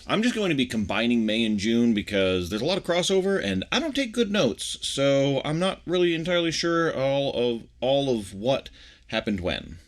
I'm just going to be combining May and June because there's a lot of crossover and I don't take good notes, so I'm not really entirely sure all of what happened when.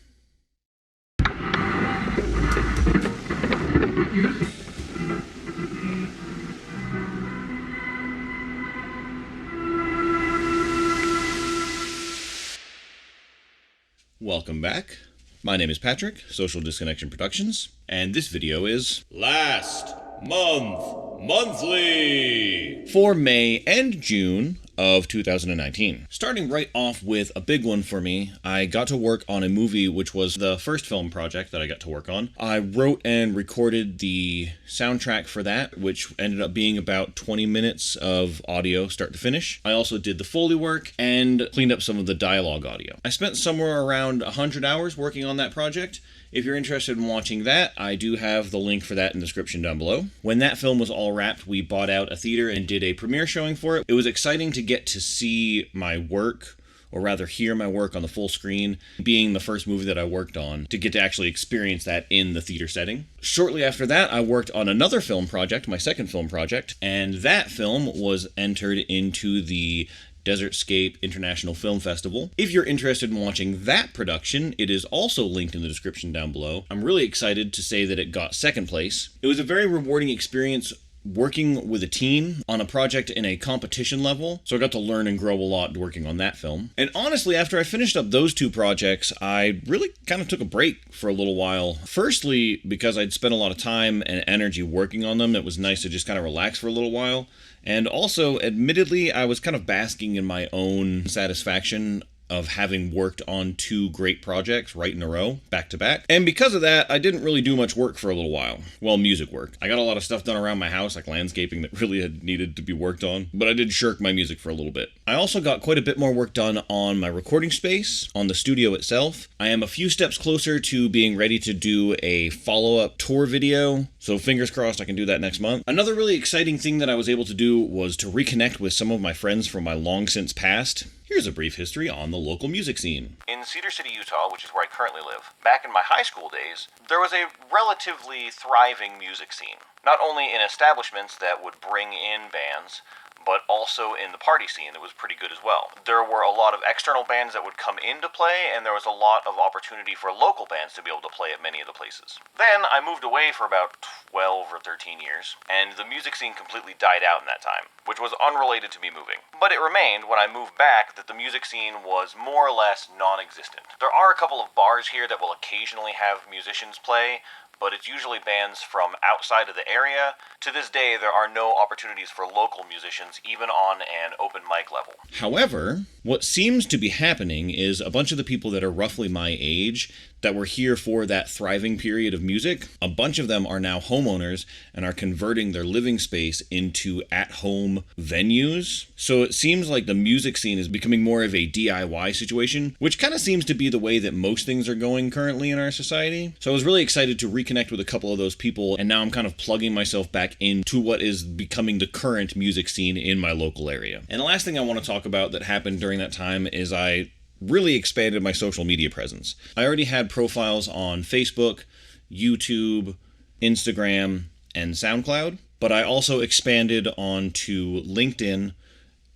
Welcome back. My name is Patrick, Social Disconnection Productions, and this video is Last Month Monthly for May and June of 2019. Starting right off with a big one for me, I got to work on a movie which was the first film project that I got to work on. I wrote and recorded the soundtrack for that, which ended up being about 20 minutes of audio start to finish. I also did the Foley work and cleaned up some of the dialogue audio. I spent somewhere around 100 hours working on that project. If you're interested in watching that, I do have the link for that in the description down below. When that film was all wrapped, we bought out a theater and did a premiere showing for it. It was exciting to get to see my work, or rather hear my work on the full screen, being the first movie that I worked on, to get to actually experience that in the theater setting. Shortly after that, I worked on another film project, my second film project, and that film was entered into the Desierto International Film Festival. If you're interested in watching that production, it is also linked in the description down below. I'm really excited to say that it got second place. It was a very rewarding experience working with a team on a project in a competition level, so I got to learn and grow a lot working on that film. And honestly, after I finished up those two projects, I really kind of took a break for a little while. Firstly, because I'd spent a lot of time and energy working on them, it was nice to just kind of relax for a little while. And also, admittedly, I was kind of basking in my own satisfaction of having worked on two great projects right in a row, back to back. And because of that, I didn't really do much work for a little while. Well, music work. I got a lot of stuff done around my house, like landscaping, that really had needed to be worked on, but I did shirk my music for a little bit. I also got quite a bit more work done on my recording space, on the studio itself. I am a few steps closer to being ready to do a follow-up tour video, so fingers crossed I can do that next month. Another really exciting thing that I was able to do was to reconnect with some of my friends from my long since past. Here's a brief history on the local music scene. In Cedar City, Utah, which is where I currently live, back in my high school days, there was a relatively thriving music scene. Not only in establishments that would bring in bands, but also in the party scene that was pretty good as well. There were a lot of external bands that would come into play, and there was a lot of opportunity for local bands to be able to play at many of the places. Then I moved away for about 12 or 13 years, and the music scene completely died out in that time, which was unrelated to me moving. But it remained when I moved back that the music scene was more or less non-existent. There are a couple of bars here that will occasionally have musicians play, but it's usually bands from outside of the area. To this day, there are no opportunities for local musicians, even on an open mic level. However, what seems to be happening is a bunch of the people that are roughly my age that were here for that thriving period of music, a bunch of them are now homeowners and are converting their living space into at-home venues. So it seems like the music scene is becoming more of a DIY situation, which kind of seems to be the way that most things are going currently in our society. So I was really excited to reconnect with a couple of those people, and now I'm kind of plugging myself back into what is becoming the current music scene in my local area. And the last thing I want to talk about that happened during that time is I really expanded my social media presence. I already had profiles on Facebook, YouTube, Instagram, and Soundcloud, but I also expanded onto LinkedIn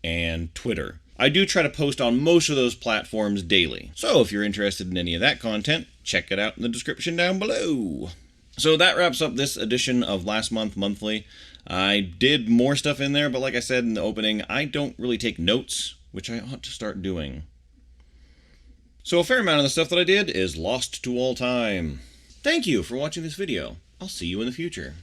and Twitter. I do try to post on most of those platforms daily. So if you're interested in any of that content, check it out in the description down below. So that wraps up this edition of Last Month Monthly. I did more stuff in there, but like I said in the opening, I don't really take notes, which I ought to start doing. So a fair amount of the stuff that I did is lost to all time. Thank you for watching this video. I'll see you in the future.